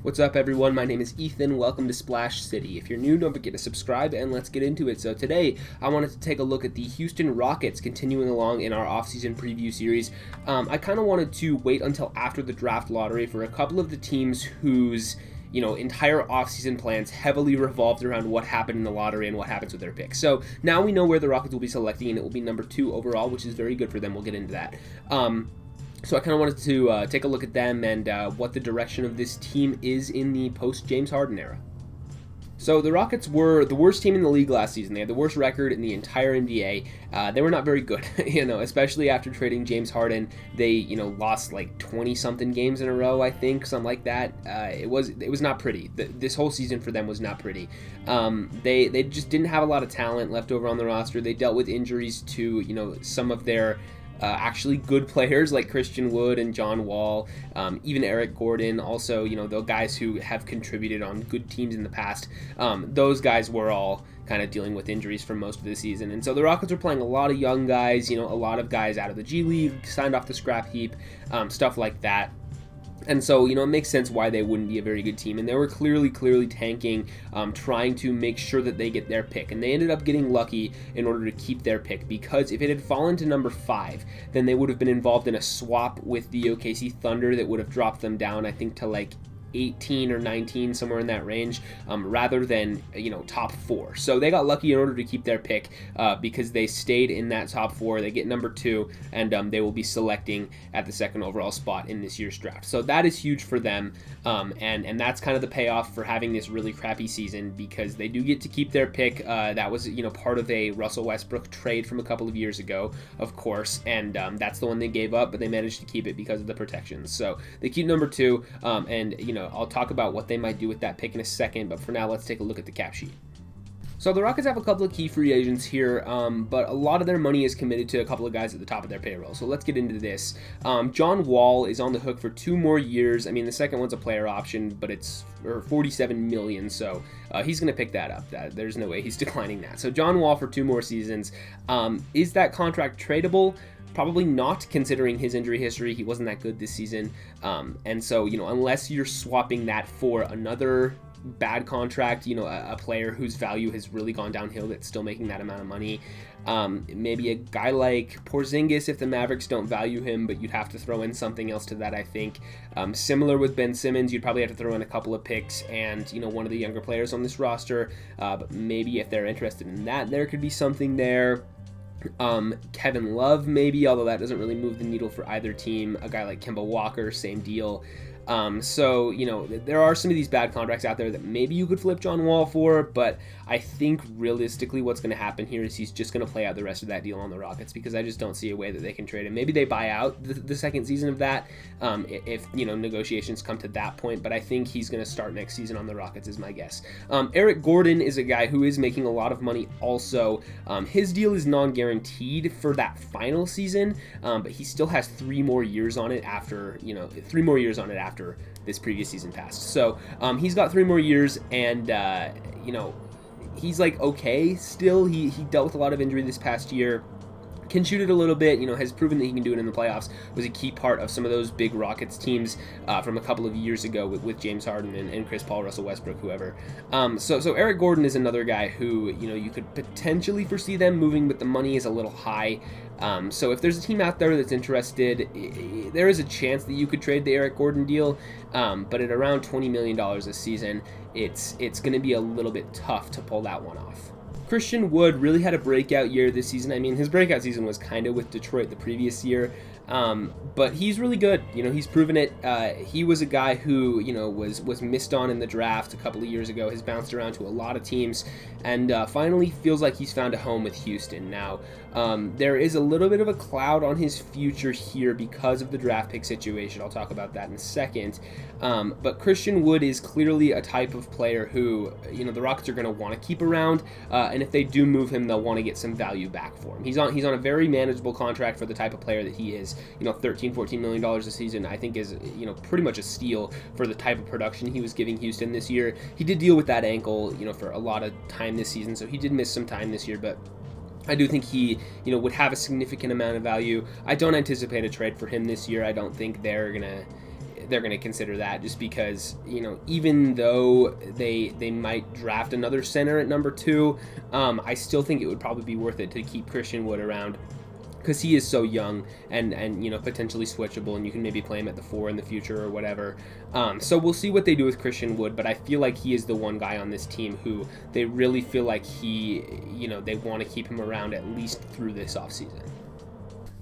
What's up, everyone? My name is Ethan. Welcome to Splash City. If you're new, don't forget to subscribe, and let's get into it. So today, I wanted to take a look at the Houston Rockets continuing along in our offseason preview series. I kind of wanted to wait until after the draft lottery for a couple of the teams whose entire offseason plans heavily revolved around what happened in the lottery and what happens with their picks. So now we know where the Rockets will be selecting, and it will be number 2 overall, which is very good for them. We'll get into that. So I kind of wanted to take a look at them and what the direction of this team is in the post-James Harden era. So the Rockets were the worst team in the league last season. They had the worst record in the entire NBA. They were not very good, especially after trading James Harden. They, lost like 20-something games in a row, I think, something like that. It was not pretty. This whole season for them was not pretty. They just didn't have a lot of talent left over on the roster. They dealt with injuries to, some of their actually good players like Christian Wood and John Wall, even Eric Gordon, also, the guys who have contributed on good teams in the past. Those guys were all kind of dealing with injuries for most of the season. And so the Rockets were playing a lot of young guys, a lot of guys out of the G League, signed off the scrap heap, stuff like that. And so, it makes sense why they wouldn't be a very good team. And they were clearly tanking, trying to make sure that they get their pick. And they ended up getting lucky in order to keep their pick, because if it had fallen to number 5, then they would have been involved in a swap with the OKC Thunder that would have dropped them down, I think, to like 18 or 19, somewhere in that range, rather than top 4. So they got lucky in order to keep their pick, because they stayed in that top 4. They get number 2, and they will be selecting at the 2nd overall spot in this year's draft. So that is huge for them, and that's kind of the payoff for having this really crappy season, because they do get to keep their pick. That was part of a Russell Westbrook trade from a couple of years ago, of course, and that's the one they gave up, but they managed to keep it because of the protections. So they keep number 2, and I'll talk about what they might do with that pick in a second, but for now, let's take a look at the cap sheet. So the Rockets have a couple of key free agents here, but a lot of their money is committed to a couple of guys at the top of their payroll. So let's get into this. John Wall is on the hook for 2 more years. I mean, the second one's a player option, but it's $47 million, so he's going to pick that up. There's no way he's declining that. So John Wall for 2 more seasons. Is that contract tradable? Probably not, considering his injury history. He wasn't that good this season. And so, unless you're swapping that for another bad contract, a player whose value has really gone downhill that's still making that amount of money. Maybe a guy like Porzingis if the Mavericks don't value him, but you'd have to throw in something else to that, I think. Similar with Ben Simmons, you'd probably have to throw in a couple of picks and, one of the younger players on this roster. But maybe if they're interested in that, there could be something there. Kevin Love maybe, although that doesn't really move the needle for either team. A guy like Kemba Walker, same deal. So, there are some of these bad contracts out there that maybe you could flip John Wall for, but I think realistically what's going to happen here is he's just going to play out the rest of that deal on the Rockets, because I just don't see a way that they can trade him. Maybe they buy out the second season of that, if, negotiations come to that point, but I think he's going to start next season on the Rockets is my guess. Eric Gordon is a guy who is making a lot of money also. His deal is non-guaranteed for that final season, but he still has 3 more years on it after, after this previous season passed. So he's got 3 more years, and he's like okay still. He dealt with a lot of injury this past year. Can shoot it a little bit, has proven that he can do it in the playoffs, was a key part of some of those big Rockets teams from a couple of years ago with James Harden and Chris Paul, Russell Westbrook, whoever. So Eric Gordon is another guy who, you could potentially foresee them moving, but the money is a little high. So if there's a team out there that's interested, there is a chance that you could trade the Eric Gordon deal, but at around $20 million a season, it's going to be a little bit tough to pull that one off. Christian Wood really had a breakout year this season. I mean, his breakout season was kind of with Detroit the previous year, but he's really good. He's proven it. He was a guy who, was missed on in the draft a couple of years ago, has bounced around to a lot of teams, and finally feels like he's found a home with Houston. Now, there is a little bit of a cloud on his future here because of the draft pick situation. I'll talk about that in a second. But Christian Wood is clearly a type of player who, the Rockets are going to want to keep around, and if they do move him, they'll want to get some value back for him. He's on a very manageable contract for the type of player that he is. $13-14 million a season, I think, is pretty much a steal for the type of production he was giving Houston this year. He did deal with that ankle, for a lot of time this season, so he did miss some time this year, but I do think he, would have a significant amount of value. I don't anticipate a trade for him this year. I don't think they're gonna they're going to consider that, just because, even though they might draft another center at number 2, I still think it would probably be worth it to keep Christian Wood around, because he is so young and potentially switchable, and you can maybe play him at the 4 in the future or whatever. So we'll see what they do with Christian Wood, but I feel like he is the one guy on this team who they really feel like they want to keep him around at least through this offseason.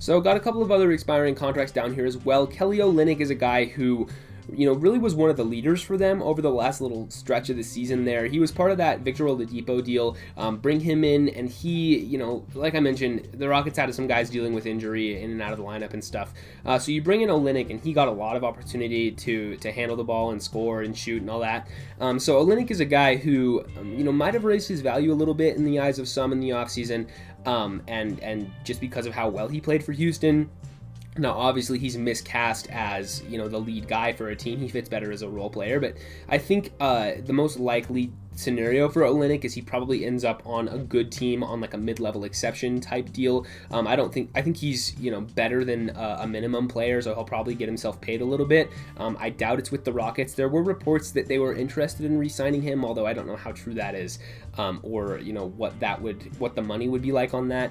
So got a couple of other expiring contracts down here as well. Kelly Olynyk is a guy who really was one of the leaders for them over the last little stretch of the season there. He was part of that Victor Oladipo deal. Bring him in, and he, like I mentioned, the Rockets had some guys dealing with injury in and out of the lineup and stuff. So you bring in Olynyk, and he got a lot of opportunity to handle the ball and score and shoot and all that. So Olynyk is a guy who, might have raised his value a little bit in the eyes of some in the offseason, and just because of how well he played for Houston. Now, obviously, he's miscast as, the lead guy for a team. He fits better as a role player, but I think the most likely scenario for Olynyk is he probably ends up on a good team on like a mid-level exception type deal. I think he's better than a minimum player, so he'll probably get himself paid a little bit. I doubt it's with the Rockets. There were reports that they were interested in re-signing him, although I don't know how true that is, or what the money would be like on that.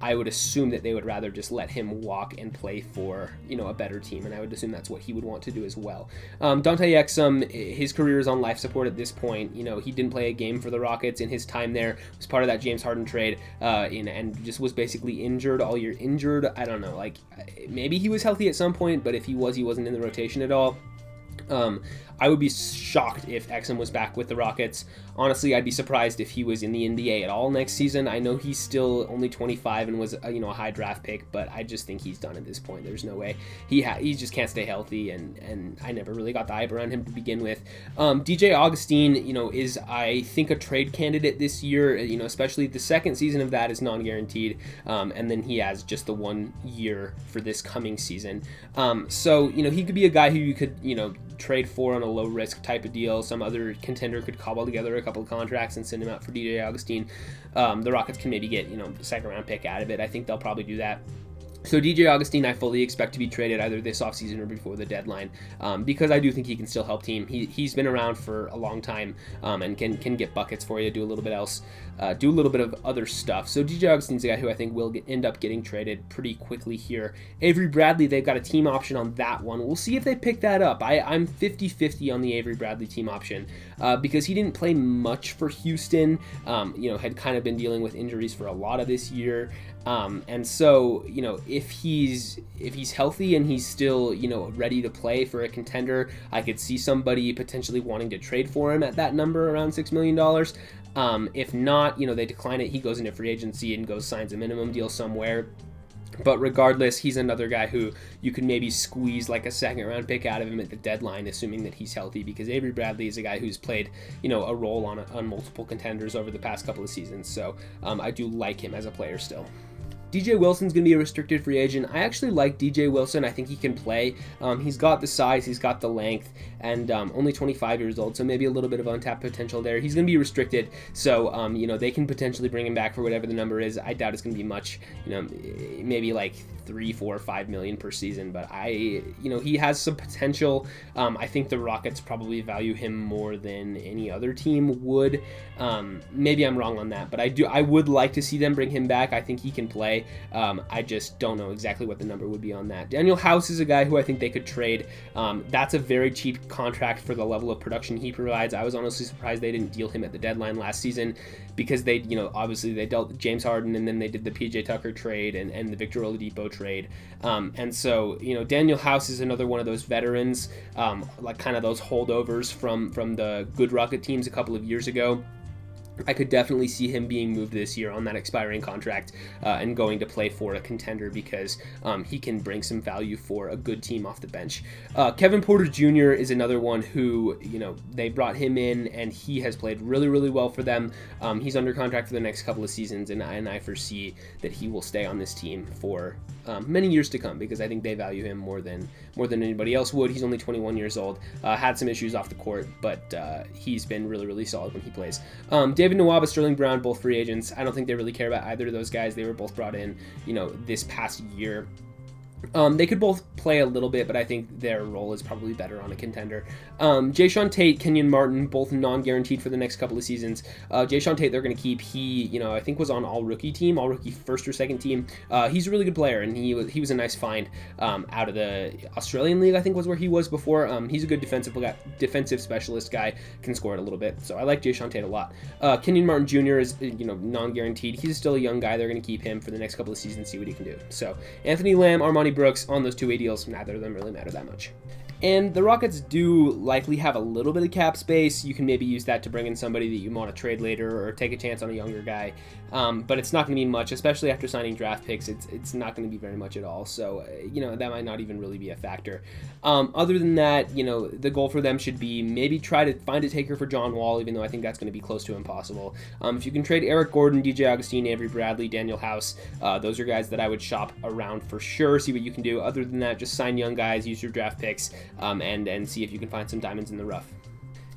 I would assume that they would rather just let him walk and play for a better team, and I would assume that's what he would want to do as well. Dante Exum, his career is on life support at this point. He didn't play a game for the Rockets in his time there. Was part of that James Harden trade, and just was basically injured all year. I don't know, like maybe he was healthy at some point, but if he wasn't in the rotation at all. I would be shocked if Exum was back with the Rockets. Honestly, I'd be surprised if he was in the NBA at all next season. I know he's still only 25 and was a high draft pick, but I just think he's done at this point. There's no way. He just can't stay healthy, and I never really got the hype around him to begin with. DJ Augustine, is I think a trade candidate this year. Especially the second season of that is non-guaranteed, and then he has just the 1 year for this coming season. So he could be a guy who you could trade for on a low risk type of deal. Some other contender could cobble together a couple of contracts and send him out for DJ Augustine. The Rockets can maybe get the second round pick out of it. I think they'll probably do that. So DJ Augustine, I fully expect to be traded either this offseason or before the deadline, because I do think he can still help team. He's been around for a long time, and can get buckets for you, do a little bit else, do a little bit of other stuff. So DJ Augustine's a guy who I think will end up getting traded pretty quickly here. Avery Bradley, they've got a team option on that one. We'll see if they pick that up. I'm 50-50 on the Avery Bradley team option, because he didn't play much for Houston, had kind of been dealing with injuries for a lot of this year. And so, if he's healthy and he's still, ready to play for a contender, I could see somebody potentially wanting to trade for him at that number, around $6 million. If not, they decline it. He goes into free agency and signs a minimum deal somewhere. But regardless, he's another guy who you can maybe squeeze like a second round pick out of him at the deadline, assuming that he's healthy, because Avery Bradley is a guy who's played, a role on multiple contenders over the past couple of seasons. So I do like him as a player still. DJ Wilson's going to be a restricted free agent. I actually like DJ Wilson. I think he can play. He's got the size, he's got the length, and only 25 years old, so maybe a little bit of untapped potential there. He's going to be restricted, so they can potentially bring him back for whatever the number is. I doubt it's going to be much, maybe like 3, 4, 5 million per season, but he has some potential. I think the Rockets probably value him more than any other team would. Maybe I'm wrong on that, but I would like to see them bring him back. I think he can play. I just don't know exactly what the number would be on that. Daniel House is a guy who I think they could trade. That's a very cheap contract for the level of production he provides. I was honestly surprised they didn't deal him at the deadline last season, because they, obviously they dealt with James Harden, and then they did the PJ Tucker trade and the Victor Oladipo trade. And so, Daniel House is another one of those veterans, like kind of those holdovers from the good Rocket teams a couple of years ago. I could definitely see him being moved this year on that expiring contract, and going to play for a contender, because he can bring some value for a good team off the bench. Kevin Porter Jr. is another one who, they brought him in, and he has played really, really well for them. He's under contract for the next couple of seasons, and I foresee that he will stay on this team for many years to come, because I think they value him more than anybody else would. He's only 21 years old, had some issues off the court, but he's been really, really solid when he plays. David Nwaba, Sterling Brown, both free agents. I don't think they really care about either of those guys. They were both brought in, this past year. They could both play a little bit, but I think their role is probably better on a contender. Jayshawn Tate, Kenyon Martin, both non-guaranteed for the next couple of seasons. Jayshawn Tate, they're going to keep. He, I think was on all-rookie team, all-rookie first or second team. He's a really good player, and he was a nice find out of the Australian League, I think was where he was before. He's a good defensive specialist guy, can score it a little bit. So I like Jayshawn Tate a lot. Kenyon Martin Jr. is, non-guaranteed. He's still a young guy. They're going to keep him for the next couple of seasons, see what he can do. So Anthony Lamb, Armani Brooks on those two-way deals, neither of them really matter that much. And the Rockets do likely have a little bit of cap space. You can maybe use that to bring in somebody that you want to trade later or take a chance on a younger guy. But it's not going to be much, especially after signing draft picks. It's not going to be very much at all. So, that might not even really be a factor. Other than that, the goal for them should be maybe try to find a taker for John Wall, even though I think that's going to be close to impossible. If you can trade Eric Gordon, DJ Augustine, Avery Bradley, Daniel House, those are guys that I would shop around for sure, see what you can do. Other than that, just sign young guys, use your draft picks, and see if you can find some diamonds in the rough.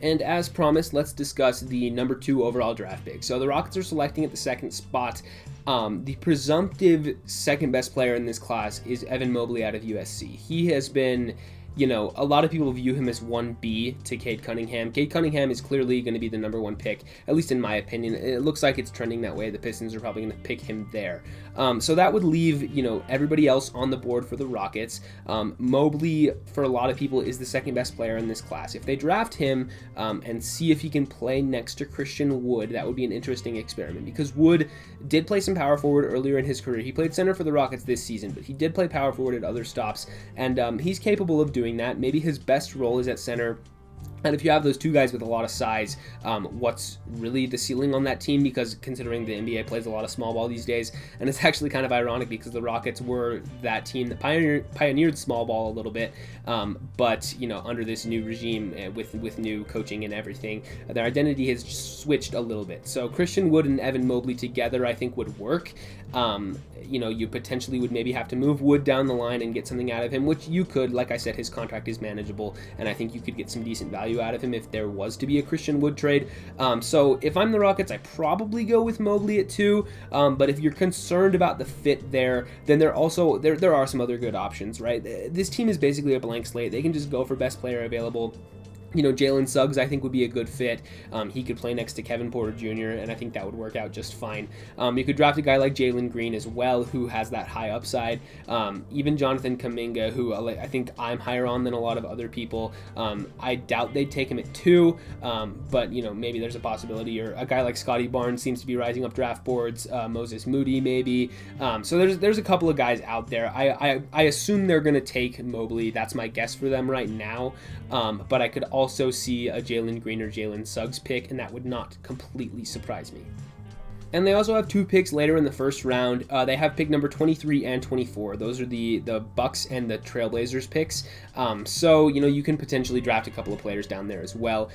And as promised, let's discuss the number 2 overall draft pick. So the Rockets are selecting at the second spot. The presumptive second best player in this class is Evan Mobley out of USC. He has been, a lot of people view him as 1B to Cade Cunningham. Cade Cunningham is clearly going to be the number 1 pick, at least in my opinion. It looks like it's trending that way. The Pistons are probably going to pick him there. So that would leave, everybody else on the board for the Rockets. Mobley, for a lot of people, is the second best player in this class. If they draft him and see if he can play next to Christian Wood, that would be an interesting experiment, because Wood did play some power forward earlier in his career. He played center for the Rockets this season, but he did play power forward at other stops, and he's capable of doing that. Maybe his best role is at center. And if you have those two guys with a lot of size, what's really the ceiling on that team? Because considering the NBA plays a lot of small ball these days, and it's actually kind of ironic because the Rockets were that team that pioneered small ball a little bit, but under this new regime with new coaching and everything, their identity has switched a little bit. So Christian Wood and Evan Mobley together, I think, would work. You potentially would maybe have to move Wood down the line and get something out of him, which you could. Like I said, his contract is manageable, and I think you could get some decent value out of him if there was to be a Christian Wood trade. So if I'm the Rockets, I probably go with Mobley at 2, but if you're concerned about the fit there, then there are some other good options, right? This team is basically a blank slate. They can just go for best player available. Jalen Suggs, I think, would be a good fit. He could play next to Kevin Porter Jr., and I think that would work out just fine. You could draft a guy like Jalen Green as well, who has that high upside. Even Jonathan Kuminga, who I think I'm higher on than a lot of other people. I doubt they'd take him at 2, but, maybe there's a possibility. Or a guy like Scotty Barnes seems to be rising up draft boards. Moses Moody, maybe. So there's a couple of guys out there. I assume they're going to take Mobley. That's my guess for them right now. But I could also see a Jalen Green or Jalen Suggs pick, and that would not completely surprise me. And they also have 2 picks later in the first round. They have pick number 23 and 24. Those are the Bucks and the Trailblazers picks. So, you can potentially draft a couple of players down there as well.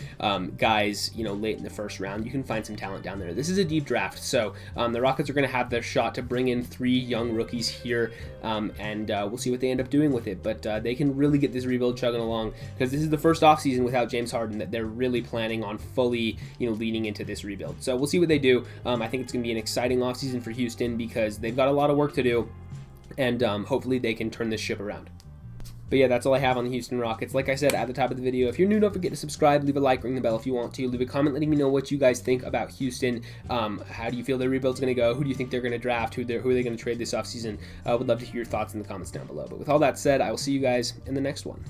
Guys, late in the first round, you can find some talent down there. This is a deep draft, so the Rockets are going to have their shot to bring in 3 young rookies here, and we'll see what they end up doing with it. But they can really get this rebuild chugging along, because this is the first offseason without James Harden that they're really planning on fully, leading into this rebuild. So we'll see what they do. I think it's going to be an exciting offseason for Houston because they've got a lot of work to do, and hopefully they can turn this ship around. But yeah, that's all I have on the Houston Rockets. Like I said at the top of the video, if you're new, don't forget to subscribe, leave a like, ring the bell if you want to. Leave a comment letting me know what you guys think about Houston. How do you feel their rebuild's going to go? Who do you think they're going to draft? Who are they going to trade this offseason? I would love to hear your thoughts in the comments down below. But with all that said, I will see you guys in the next one.